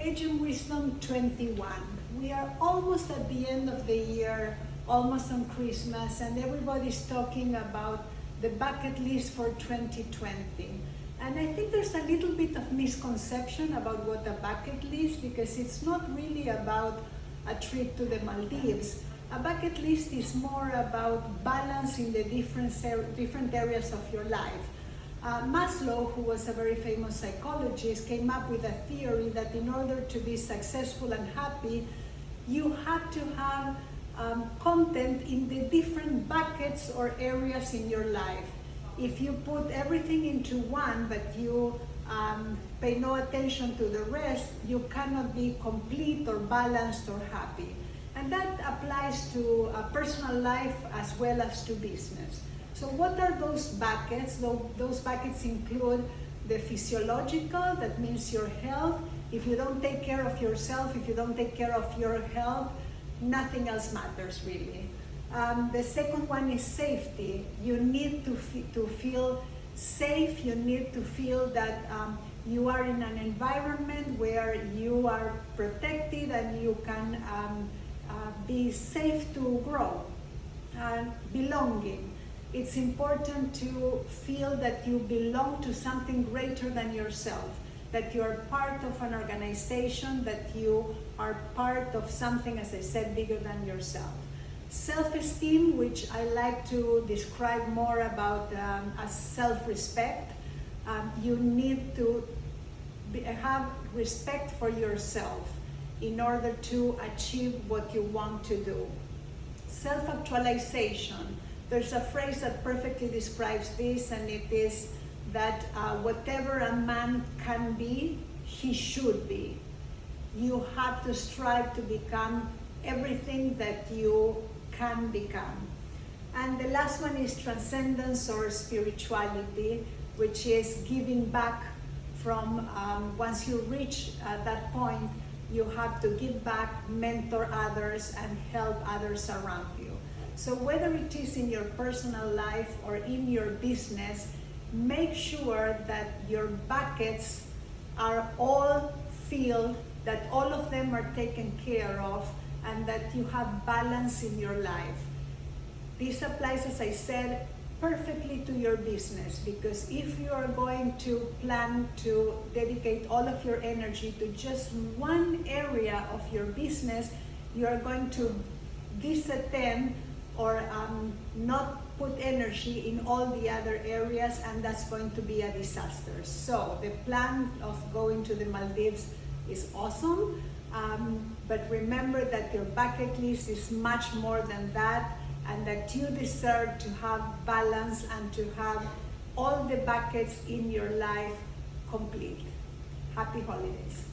Age and Wisdom 21. We are almost at the end of the year, almost on Christmas, and everybody's talking about the bucket list for 2020. And I think there's a little bit of misconception about what a bucket list, because it's not really about a trip to the Maldives. A bucket list is more about balance in the different areas of your life. Maslow, who was a very famous psychologist, came up with a theory that in order to be successful and happy, you have to have content in the different buckets or areas in your life. If you put everything into one, but you pay no attention to the rest, you cannot be complete or balanced or happy. And that applies to personal life as well as to business. So what are those buckets? Those buckets include the physiological, that means your health. If you don't take care of yourself, if you don't take care of your health, nothing else matters really. The second one is safety. You need to feel safe. You need to feel that you are in an environment where you are protected and you can be safe to grow. Belonging. It's important to feel that you belong to something greater than yourself, that you're part of an organization, that you are part of something, as I said, bigger than yourself. Self-esteem, which I like to describe more about as self-respect. You need to have respect for yourself in order to achieve what you want to do. Self-actualization. There's a phrase that perfectly describes this, and it is that whatever a man can be, he should be. You have to strive to become everything that you can become. And the last one is transcendence or spirituality, which is giving back from, once you reach that point, you have to give back, mentor others, and help others around you. So whether it is in your personal life or in your business, make sure that your buckets are all filled, that all of them are taken care of, and that you have balance in your life. This applies, as I said, perfectly to your business, because if you are going to plan to dedicate all of your energy to just one area of your business, you are going to disattend or not put energy in all the other areas, and that's going to be a disaster. So the plan of going to the Maldives is awesome, but remember that your bucket list is much more than that, and that you deserve to have balance and to have all the buckets in your life complete. Happy holidays.